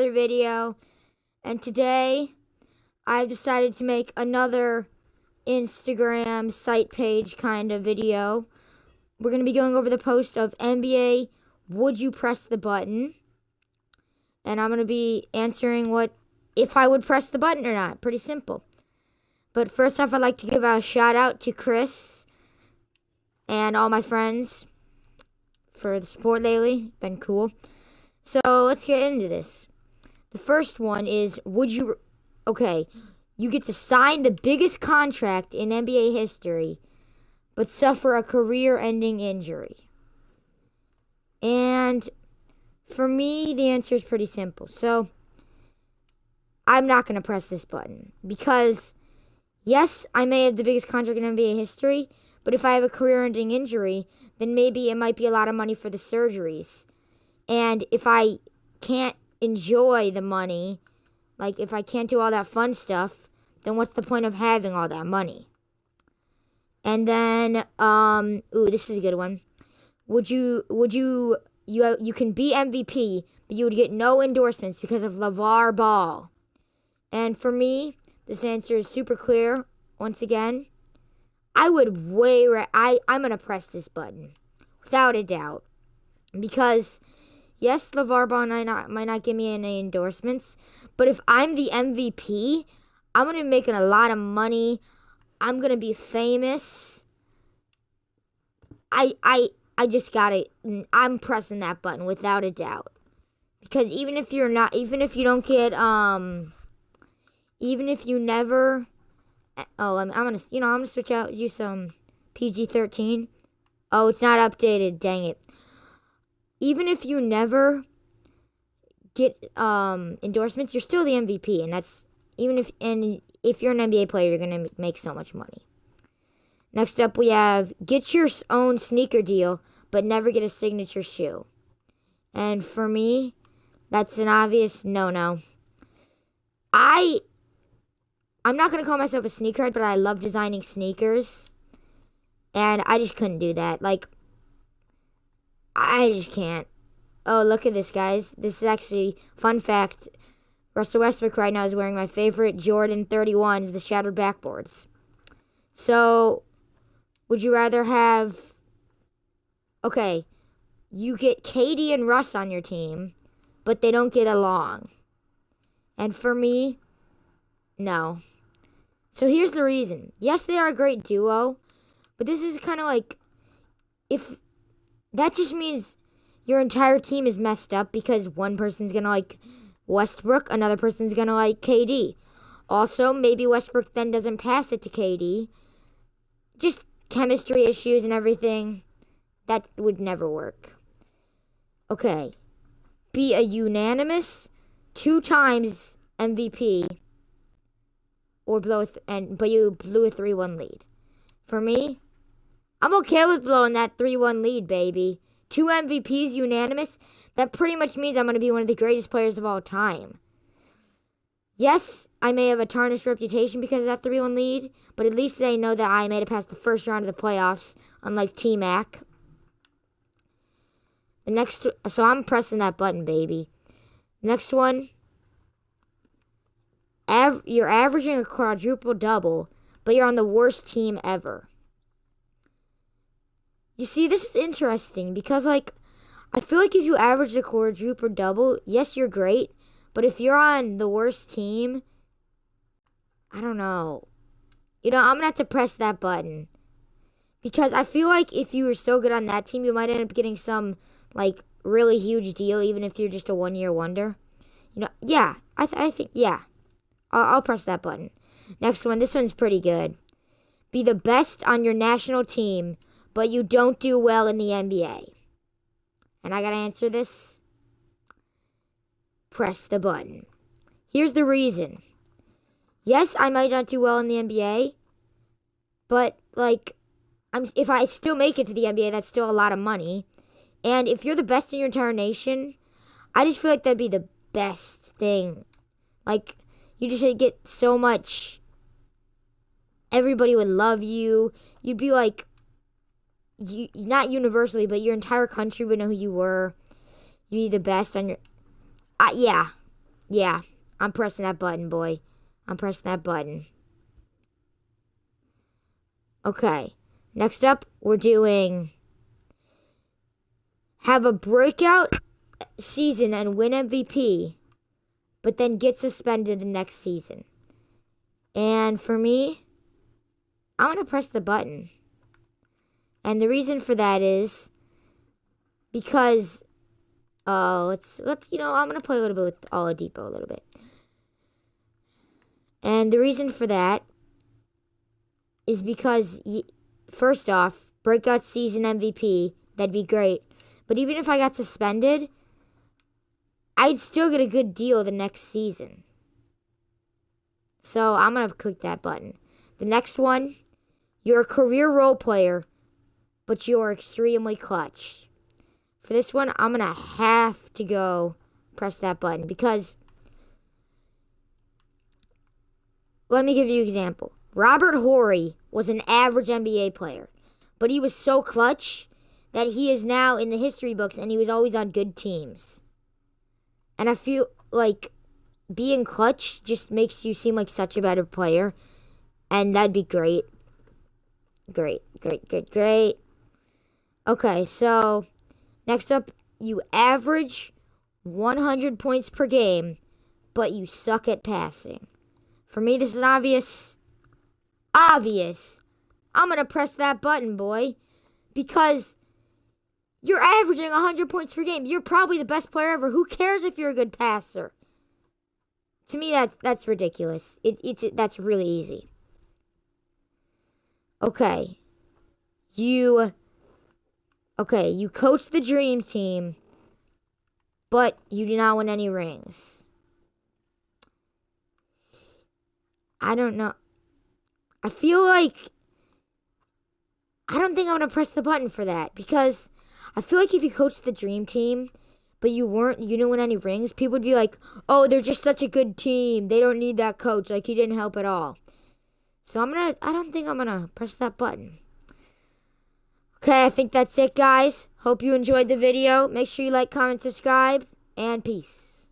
another video, and today I've decided to make another Instagram site page kind of video. We're going to be going over the post of NBA Would You Press the Button, and I'm going to be answering if I would press the button or not. Pretty simple. But first off, I'd like to give a shout out to Chris and all my friends for the support lately. Been cool. So let's get into this. The first one is, you get to sign the biggest contract in NBA history, but suffer a career-ending injury. And for me, the answer is pretty simple. So I'm not going to press this button because, yes, I may have the biggest contract in NBA history, but if I have a career-ending injury, then maybe it might be a lot of money for the surgeries. And if I can't enjoy the money, like if I can't do all that fun stuff, then what's the point of having all that money? And then, this is a good one. You can be MVP, but you would get no endorsements because of LeVar Ball. And for me, this answer is super clear. Once again, I'm going to press this button without a doubt. Because, yes, LeVar Ball might not give me any endorsements, but if I'm the MVP, I'm going to be making a lot of money. I'm going to be famous. I just got it. I'm pressing that button without a doubt. Because even if you never, I'm gonna switch out, use some PG-13. Oh, it's not updated, dang it. Even if you never get endorsements, you're still the MVP, and that's if you're an NBA player, you're gonna make so much money. Next up, we have get your own sneaker deal, but never get a signature shoe. And for me, that's an obvious no-no. I'm not gonna call myself a sneakerhead, but I love designing sneakers, and I just couldn't do that. Like, I just can't. Oh, look at this, guys. This is actually, fun fact, Russell Westbrook right now is wearing my favorite Jordan 31s, the Shattered Backboards. So, would you rather have, you get KD and Russ on your team, but they don't get along. And for me, no. So here's the reason. Yes, they are a great duo, but this is kind of like, if that just means your entire team is messed up because one person's going to like Westbrook, another person's going to like KD. Also, maybe Westbrook then doesn't pass it to KD. Just chemistry issues and everything. That would never work. Okay. Be a unanimous 2 times MVP but you blew a 3-1 lead. For me, I'm okay with blowing that 3-1 lead, baby. 2 MVPs unanimous, that pretty much means I'm going to be one of the greatest players of all time. Yes, I may have a tarnished reputation because of that 3-1 lead, but at least they know that I made it past the first round of the playoffs, unlike T-Mac. So I'm pressing that button, baby. Next one. You're averaging a quadruple double, but you're on the worst team ever. You see, this is interesting because, I feel like if you average a quadruple double, yes, you're great, but if you're on the worst team, I don't know. I'm going to have to press that button. Because I feel like if you were so good on that team, you might end up getting some, really huge deal, even if you're just a one-year wonder. Yeah, I think, yeah. I'll press that button. Next one. This one's pretty good. Be the best on your national team, but you don't do well in the NBA. And I gotta answer this. Press the button. Here's the reason. Yes, I might not do well in the NBA, but, if I still make it to the NBA, that's still a lot of money. And if you're the best in your entire nation, I just feel like that'd be the best thing. You just get so much. Everybody would love you. You'd be not universally, but your entire country would know who you were. You'd be the best on your. Yeah. Yeah, I'm pressing that button, boy. I'm pressing that button. Okay. Next up, we're doing have a breakout season and win MVP, but then get suspended the next season. And for me, I'm going to press the button. And the reason for that is because let's I'm going to play a little bit with Oladipo a little bit. And the reason for that is because first off, breakout season MVP, that'd be great. But even if I got suspended, I'd still get a good deal the next season. So I'm going to click that button. The next one, you're a career role player, but you're extremely clutch. For this one, I'm going to have to go press that button because let me give you an example. Robert Horry was an average NBA player, but he was so clutch that he is now in the history books and he was always on good teams. And I feel like being clutch just makes you seem like such a better player. And that'd be great. Great. Okay, so next up, you average 100 points per game, but you suck at passing. For me, this is obvious. I'm going to press that button, boy. Because you're averaging 100 points per game. You're probably the best player ever. Who cares if you're a good passer? To me, that's ridiculous. That's really easy. Okay. You coach the dream team, but you do not win any rings. I don't know. I feel like I don't think I'm going to press the button for that because I feel like if you coach the dream team, but you didn't win any rings, people would be like, oh, they're just such a good team. They don't need that coach. Like, he didn't help at all. So I don't think I'm going to press that button. Okay, I think that's it, guys. Hope you enjoyed the video. Make sure you like, comment, subscribe, and peace.